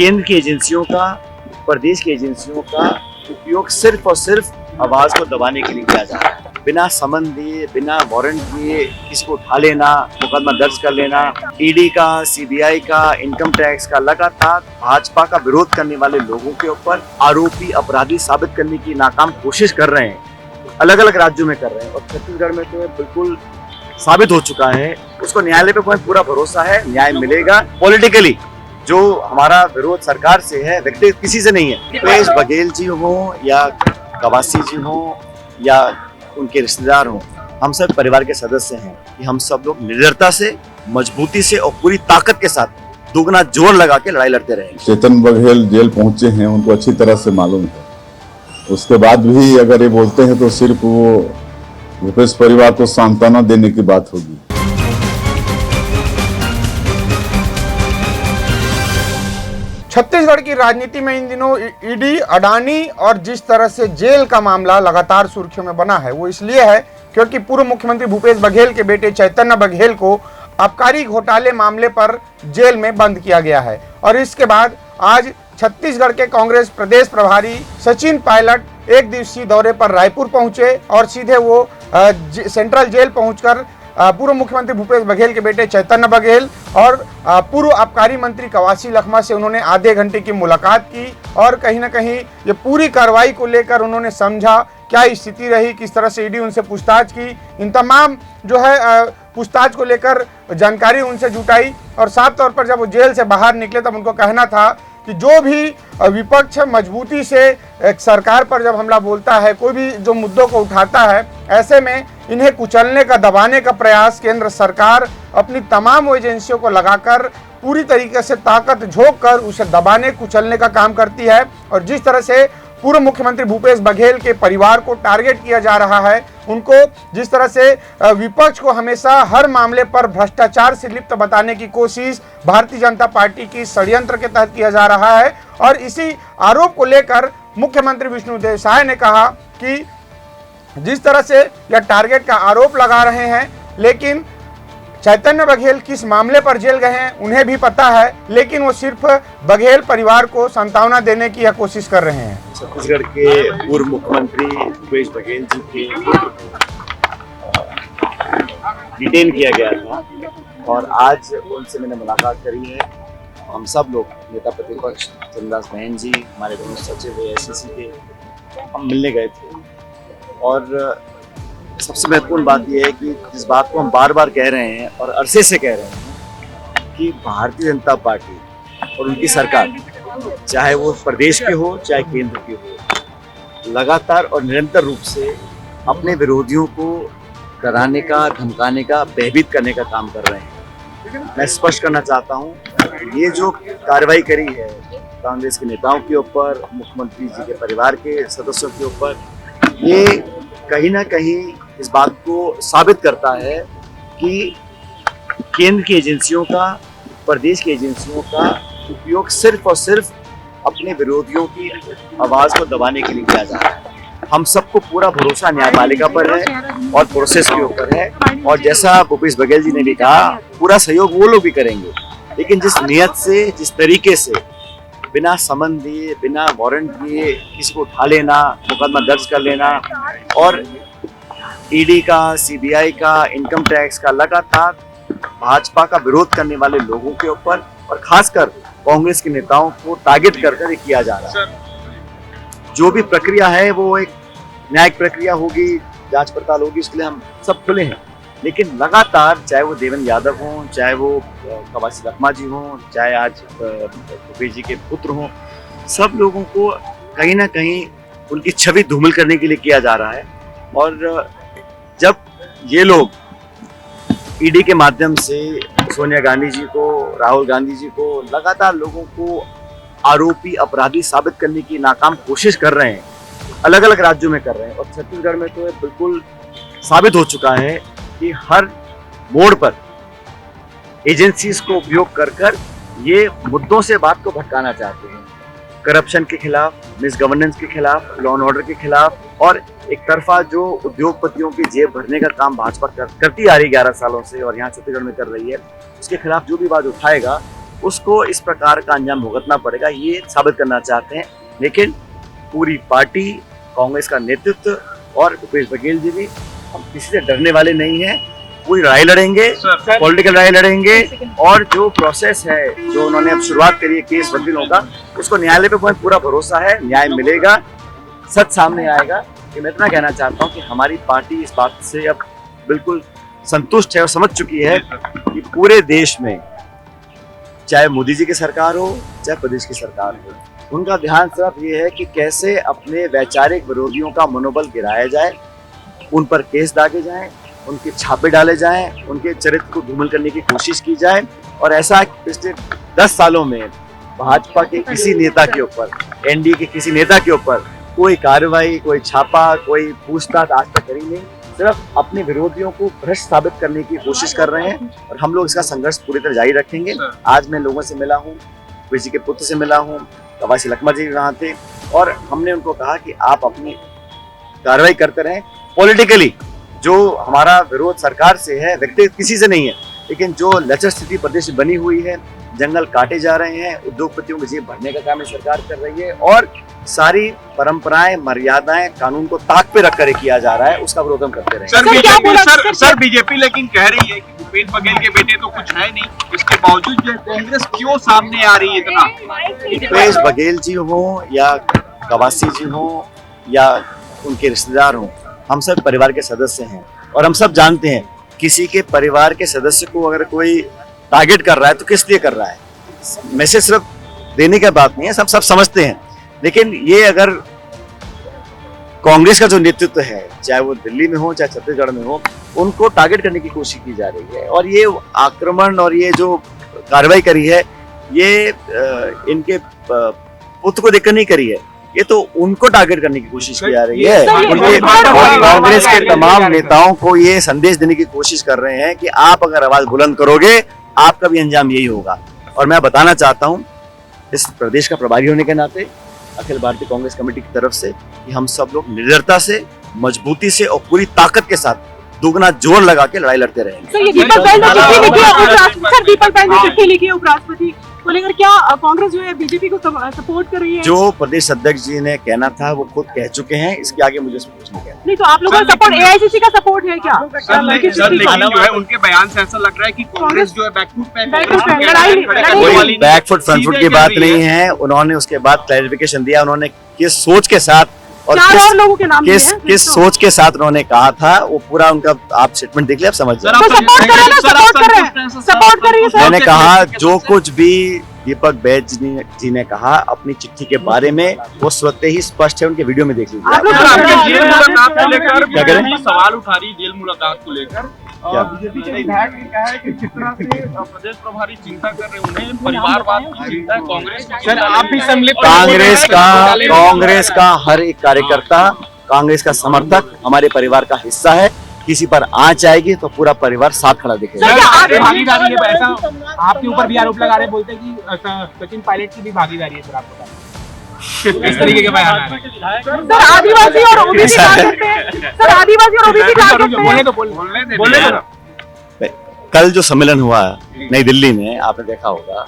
केंद्र की एजेंसियों का, प्रदेश की एजेंसियों का उपयोग सिर्फ और सिर्फ आवाज को दबाने के लिए किया जा रहा है। बिना समन दिए, बिना वारंट दिए किसी को उठा लेना, मुकदमा दर्ज कर लेना। ईडी का, सीबीआई का, इनकम टैक्स का लगातार भाजपा का विरोध करने वाले लोगों के ऊपर आरोपी, अपराधी साबित करने की नाकाम कोशिश कर रहे हैं। अलग अलग राज्यों में कर रहे हैं और छत्तीसगढ़ में तो बिल्कुल साबित हो चुका है। उसको न्यायालय पे पूरा भरोसा है, न्याय मिलेगा। पॉलिटिकली जो हमारा विरोध सरकार से है, व्यक्तिगत किसी से नहीं है। भूपेश बघेल जी हो या कवासी जी हो या उनके रिश्तेदार हो, हम सब परिवार के सदस्य हैं कि हम सब लोग निडरता से, मजबूती से और पूरी ताकत के साथ दुगना जोर लगा के लड़ाई लड़ते रहेंगे। चेतन बघेल जेल पहुंचे हैं, उनको अच्छी तरह से मालूम है। उसके बाद भी अगर ये बोलते हैं तो सिर्फ वो भूपेश परिवार को सांत्वना देने की बात होगी। छत्तीसगढ़ की राजनीति में इन दिनों ईडी, अडानी और जिस तरह से जेल का मामला लगातार सुर्खियों में बना है, वो इसलिए है क्योंकि पूर्व मुख्यमंत्री भूपेश बघेल के बेटे चैतन्य बघेल को आबकारी घोटाले मामले पर जेल में बंद किया गया है। और इसके बाद आज छत्तीसगढ़ के कांग्रेस प्रदेश प्रभारी सचिन पायलट एक दिवसीय दौरे पर रायपुर पहुंचे और सीधे वो सेंट्रल जेल पहुंचकर पूर्व मुख्यमंत्री भूपेश बघेल के बेटे चैतन्य बघेल और पूर्व आबकारी मंत्री कवासी लखमा से उन्होंने आधे घंटे की मुलाकात की और कहीं ना कहीं ये पूरी कार्रवाई को लेकर उन्होंने समझा क्या स्थिति रही, किस तरह से ईडी उनसे पूछताछ की, इन तमाम जो है पूछताछ को लेकर जानकारी उनसे जुटाई। और साफ तौर पर जब वो जेल से बाहर निकले तब उनको कहना था कि जो भी विपक्ष मजबूती से एक सरकार पर जब हमला बोलता है, कोई भी जो मुद्दों को उठाता है, ऐसे में इन्हें कुचलने का, दबाने का प्रयास केंद्र सरकार अपनी तमाम एजेंसियों को लगाकर पूरी तरीके से ताकत झोंक कर उसे दबाने, कुचलने का काम करती है। और जिस तरह से पूर्व मुख्यमंत्री भूपेश बघेल के परिवार को टारगेट किया जा रहा है, उनको जिस तरह से विपक्ष को हमेशा हर मामले पर भ्रष्टाचार से लिप्त बताने की कोशिश भारतीय जनता पार्टी की षड्यंत्र के तहत किया जा रहा है। और इसी आरोप को लेकर मुख्यमंत्री विष्णुदेव साय ने कहा कि जिस तरह से यह टारगेट का आरोप लगा रहे हैं, लेकिन चैतन्य बघेल किस मामले पर जेल गए हैं उन्हें भी पता है, लेकिन वो सिर्फ बघेल परिवार को सांत्वना देने की यह कोशिश कर रहे हैं। छत्तीसगढ़ के पूर्व मुख्यमंत्री भूपेश बघेल जी के डिटेन किया गया था और आज उनसे मैंने मुलाकात करी है। हम सब लोग, नेता प्रतिपक्ष चंद्रदास बहन जी, हमारे दोनों सचिव एआईसीसी के, हम मिलने गए थे। और सबसे महत्वपूर्ण बात यह है कि जिस बात को हम बार बार कह रहे हैं और अरसे से कह रहे हैं कि भारतीय जनता पार्टी और उनकी सरकार, चाहे वो प्रदेश के हो चाहे केंद्र की हो, लगातार और निरंतर रूप से अपने विरोधियों को डराने का, धमकाने का, भयभीत करने का काम कर रहे हैं। मैं स्पष्ट करना चाहता हूँ, ये जो कार्रवाई करी है कांग्रेस के नेताओं के ऊपर, मुख्यमंत्री जी के परिवार के सदस्यों के ऊपर, ये कहीं ना कहीं इस बात को साबित करता है कि केंद्र की एजेंसियों का, प्रदेश की एजेंसियों का उपयोग सिर्फ और सिर्फ अपने विरोधियों की आवाज को दबाने के लिए किया जा रहा है। हम सबको पूरा भरोसा न्यायपालिका पर है और प्रोसेस के ऊपर है। और जैसा भूपेश बघेल जी ने भी कहा, पूरा सहयोग वो लोग भी करेंगे, लेकिन जिस नियत से, जिस तरीके से बिना समन दिए, बिना वारंट दिए किसी को उठा लेना, मुकदमा दर्ज कर लेना और ईडी का, सीबीआई का, इनकम टैक्स का लगातार भाजपा का विरोध करने वाले लोगों के ऊपर और खासकर कांग्रेस के नेताओं को टारगेट कर किया जा रहा है। जो भी प्रक्रिया है वो एक न्यायिक प्रक्रिया होगी, जांच पड़ताल होगी, इसके लिए हम सब खुले हैं। लेकिन लगातार, चाहे वो देवेंद्र यादव हों, चाहे वो कवासी लखमा जी हों, चाहे आज भूपेश जी के पुत्र हों, सब लोगों को कहीं ना कहीं उनकी छवि धूमिल करने के लिए किया जा रहा है। और जब ये लोग ईडी के माध्यम से सोनिया गांधी जी को, राहुल गांधी जी को लगातार लोगों को आरोपी, अपराधी साबित करने की नाकाम कोशिश कर रहे हैं, अलग अलग राज्यों में कर रहे हैं और छत्तीसगढ़ में तो बिल्कुल साबित हो चुका है कि हर मोड़ पर एजेंसीज को उपयोग कर ये मुद्दों से बात को भटकाना चाहते हैं। करप्शन के खिलाफ, मिस गवर्नेंस के खिलाफ, लॉ एंड ऑर्डर के खिलाफ और एक तरफा जो उद्योगपतियों की जेब भरने का काम भाजपा करती आ रही 11 सालों से और यहाँ छत्तीसगढ़ में कर रही है, उसके खिलाफ जो भी बात उठाएगा उसको इस प्रकार का अंजाम भुगतना पड़ेगा, ये साबित करना चाहते हैं। लेकिन पूरी पार्टी, कांग्रेस का नेतृत्व और भूपेश बघेल जी भी, हम किसी से डरने वाले नहीं हैं। पूरी लड़ाई लड़ेंगे, पॉलिटिकल लड़ाई लड़ेंगे, और जो प्रोसेस है, जो उन्होंने अब शुरुआत करी है केस वकीलों का, उसको न्यायालय पे हमें पूरा भरोसा है, न्याय मिलेगा, सच सामने आएगा। कि मैं इतना कहना चाहता हूँ कि हमारी पार्टी इस बात से अब बिल्कुल संतुष्ट है और समझ चुकी है कि पूरे देश में, चाहे मोदी जी की सरकार हो, चाहे प्रदेश की सरकार हो, उनका ध्यान सिर्फ ये है कि कैसे अपने वैचारिक विरोधियों का मनोबल गिराया जाए, उन पर केस दागे जाएं, उनके छापे डाले जाएं, उनके चरित्र को धूमिल करने की कोशिश की जाए। और ऐसा पिछले 10 सालों में भाजपा के किसी नेता के ऊपर, एनडीए के किसी नेता के ऊपर कोई कार्रवाई, कोई छापा, कोई पूछताछ आज तक करी नहीं। सिर्फ अपने विरोधियों को भ्रष्ट साबित करने की कोशिश कर रहे हैं, और हम लोग इसका संघर्ष पूरी तरह जारी रखेंगे। आज मैं लोगों से मिला हूँ, जी के पुत्र से मिला हूँ, कवासी लखमा जी वहाँ थे, और हमने उनको कहा कि आप अपनी कार्रवाई करते रहें पॉलिटिकली। जो हमारा विरोध सरकार से है, व्यक्तिगत किसी से नहीं है, लेकिन जो लचर स्थिति प्रदेश में बनी हुई है, जंगल काटे जा रहे हैं, उद्योगपतियों की जेब भरने का काम ये सरकार कर रही है, और सारी परंपराएं, मर्यादाएं, कानून को ताक पे रख कर किया जा रहा है, उसका विरोध हम करते रहेंगे। सर बीजेपी लेकिन कह रही है कि भूपेश बघेल के बेटे तो कुछ है नहीं, इसके बावजूद जो कांग्रेस क्यों सामने आ रही है इतना? भूपेश बघेल जी हो या कवासी जी हो या उनके रिश्तेदार हो, हम सब परिवार के सदस्य हैं, और हम सब जानते हैं किसी के परिवार के सदस्य को अगर कोई टारगेट कर रहा है तो किस लिए कर रहा है। मैसेज सिर्फ देने की बात नहीं है, सब समझते हैं। लेकिन ये अगर कांग्रेस का जो नेतृत्व है, चाहे वो दिल्ली में हो चाहे छत्तीसगढ़ में हो, उनको टारगेट करने की कोशिश की जा रही है, और ये आक्रमण और ये जो कार्रवाई करी है, ये इनके पुत्र को देखकर नहीं करी है, ये तो उनको टारगेट करने की कोशिश की जा रही है। उनके कांग्रेस के तमाम नेताओं को ये संदेश देने की कोशिश कर रहे हैं कि आप अगर आवाज बुलंद करोगे, आपका भी अंजाम यही होगा। और मैं बताना चाहता हूं इस प्रदेश का प्रभारी होने के नाते अखिल भारतीय कांग्रेस कमेटी की तरफ से कि हम सब लोग निडरता से, मजबूती से और पूरी ताकत के साथ दुगना जोर लगा के लड़ाई लड़ते रहेंगे। सर, ये दीपक बैन ने चिट्ठी लिखी है उपराष्ट्रपति, दीपक बैन ने चिट्ठी लिखी है उपराष्ट्रपति को लेकर, क्या कांग्रेस जो है बीजेपी को सपोर्ट कर रही है? जो प्रदेश अध्यक्ष जी ने कहना था वो खुद कह चुके हैं, इसके आगे मुझे कुछ नहीं कहना। नहीं तो आप लोगों का सपोर्ट, एआईसीसी का सपोर्ट है क्या? सर लेकिन जो है उनके बयान से ऐसा लग रहा है कि कांग्रेस जो है बैकफुट पे कोई बैकफुट फ्रंट फुट की बात नहीं है। उन्होंने उसके बाद क्लैरिफिकेशन दिया, उन्होंने किस सोच के साथ और लोगों के नाम किस सोच के साथ उन्होंने कहा था, वो पूरा उनका आप स्टेटमेंट देख लिया, आप समझ जाए। मैंने कहा जो कुछ भी दीपक बैज जी ने कहा अपनी चिट्ठी के बारे में, वो स्वतः ही स्पष्ट है, उनके वीडियो में देख लीजिए। क्या करें? सवाल उठा रही जेल मुलाकात को लेकर, क्या? बीजेपी के विधायक ने कहा है कि जिस तरह से प्रदेश प्रभारी चिंता कर रहे हैं, उन्हें परिवारवाद की चिंता है कांग्रेस। सर आप भी सम्मिलित, कांग्रेस का हर एक कार्यकर्ता, कांग्रेस का समर्थक हमारे परिवार का हिस्सा है। किसी पर आंच आएगी तो पूरा परिवार साथ खड़ा दिखेगा। भागीदारी है, ऐसा आपके ऊपर भी आरोप लगा रहे हैं, बोलते हैं कि सचिन पायलट की भी भागीदारी है। सर आपको इस तरीके के बयान आ रहे हैं। सर आदिवासी और ओबीसी टारगेट पे, सर आदिवासी और ओबीसी टारगेट पे बोले तो कल जो सम्मेलन हुआ नई दिल्ली में, आपने देखा होगा,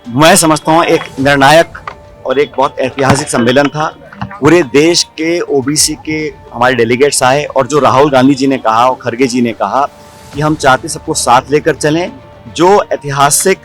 मैं समझता हूँ एक निर्णायक और एक बहुत ऐतिहासिक सम्मेलन था। पूरे देश के ओबीसी के हमारे डेलीगेट्स आए, और जो राहुल गांधी जी ने कहा और खड़गे जी ने कहा कि हम चाहते सबको साथ लेकर चलें, जो ऐतिहासिक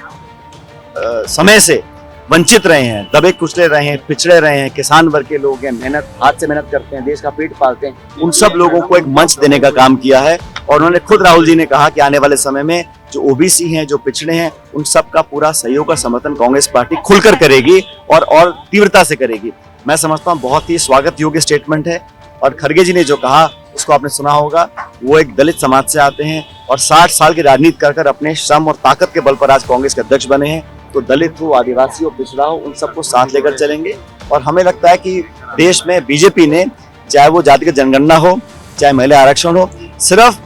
समय से वंचित रहे हैं, दबे कुचले रहे हैं, पिछड़े रहे हैं, किसान वर्ग के लोग हैं, मेहनत हाथ से मेहनत करते हैं, देश का पेट पालते हैं, उन सब लोगों को एक मंच देने का काम किया है। और उन्होंने खुद राहुल जी ने कहा कि आने वाले समय में जो ओबीसी हैं, जो पिछड़े हैं, उन सब का पूरा सहयोग और समर्थन कांग्रेस पार्टी खुलकर करेगी और तीव्रता से करेगी। मैं समझता हूँ बहुत ही स्वागत योग्य स्टेटमेंट है। और खड़गे जी ने जो कहा उसको आपने सुना होगा, वो एक दलित समाज से आते हैं और 60 साल की राजनीति कर अपने श्रम और ताकत के बल पर आज कांग्रेस के अध्यक्ष बने हैं। तो दलित हो, आदिवासी हो, पिछड़ा हो, उन सबको साथ लेकर चलेंगे। और हमें लगता है कि देश में बीजेपी ने, चाहे वो जातिगत जनगणना हो, चाहे महिला आरक्षण हो, सिर्फ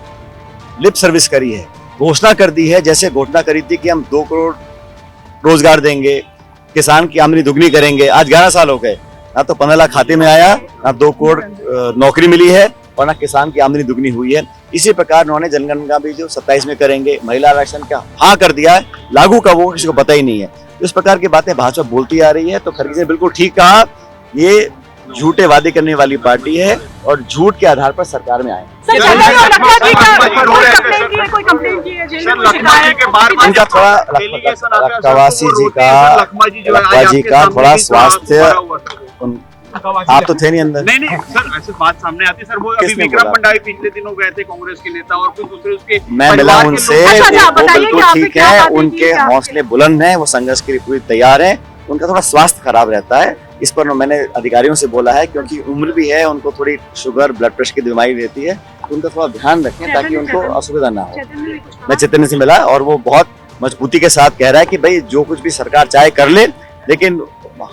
लिप सर्विस करी है, घोषणा कर दी है। जैसे घोषणा करी थी कि हम 2 करोड़ रोजगार देंगे, किसान की आमदनी दुगनी करेंगे। आज 11 साल हो गए, ना तो 15 लाख खाते में आया, ना 2 करोड़ नौकरी मिली है, और ना किसान की आमदनी दुगनी हुई है। इसी प्रकार उन्होंने जनगणना भी जो 27 में करेंगे, महिला आरक्षण का हाँ कर दिया है, लागू कब होगा किसी को पता ही नहीं है। इस प्रकार की बातें भाजपा बोलती आ रही है। तो खड़गे ने बिल्कुल ठीक कहा, ये झूठे वादे करने वाली पार्टी है और झूठ के आधार पर सरकार में आए। सर, चंद्रबाबू और लखमा जी का कोई कंप्लेंट की है, जेल में कोई शिकायत? उनका थोड़ा लखवासी जी का थोड़ा स्वास्थ्य, आप तो थे नहीं अंदर। नहीं सर, ऐसे बात सामने आती है सर। वो अभी किसने विक्रम बोला? भंडारी पिछले दिनों गए थे, कांग्रेस के नेता, और कुछ दूसरे उसके मैं मिला परिवार के उनसे, लोग- अच्छा, वो बताइए बिल्कुल कि आपने ठीक क्या है, बातें की, उनके क्या? हौसले बुलंद हैं, वो संघर्ष के लिए पूरी तैयार हैं। उनका थोड़ा स्वास्थ्य खराब रहता है, इस पर मैंने अधिकारियों से बोला है, क्योंकि उम्र भी है, उनको थोड़ी शुगर ब्लड प्रेशर की बीमारी रहती है, तो उनका थोड़ा ध्यान रखें ताकि उनको असुविधा ना हो। चैतन्य ने कुछ कहा? मैं चैतन्य से मिला और वो बहुत मजबूती के साथ कह रहा है कि भाई जो कुछ भी सरकार चाहे कर ले, लेकिन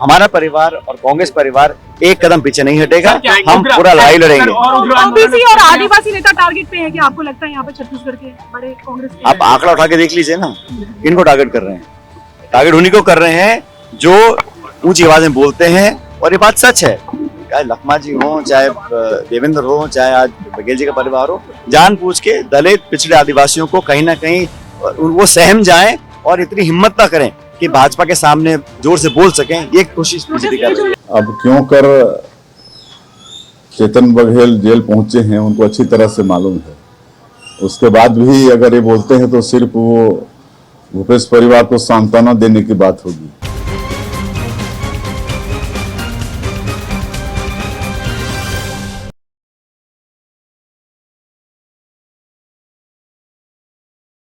हमारा परिवार और कांग्रेस परिवार एक कदम पीछे नहीं हटेगा, हम पूरा लड़ाई लड़ेंगे। ओबीसी और आदिवासी नेता टारगेट पे है कि आपको लगता है यहाँ पे छत्तीसगढ़ के बड़े कांग्रेस के? आप आंकड़ा उठा के देख लीजिए ना, किनको टारगेट कर रहे हैं। टारगेट उन्हीं को कर रहे हैं जो ऊंची आवाज में बोलते हैं, और ये बात सच है। चाहे लखमा जी हो, चाहे देवेंद्र हो, चाहे आज बघेल जी का परिवार हो, जानबूझ के दलित पिछड़े आदिवासियों को कहीं ना कहीं वो सहम जाएं और इतनी हिम्मत ना करें कि भाजपा के सामने जोर से बोल सकें, ये कोशिश बीजेपी कर रही है। अब क्यों कर चेतन बघेल जेल पहुंचे हैं उनको अच्छी तरह से मालूम है। उसके बाद भी अगर ये बोलते हैं तो सिर्फ वो भूपेश परिवार को सांत्वना देने की बात होगी।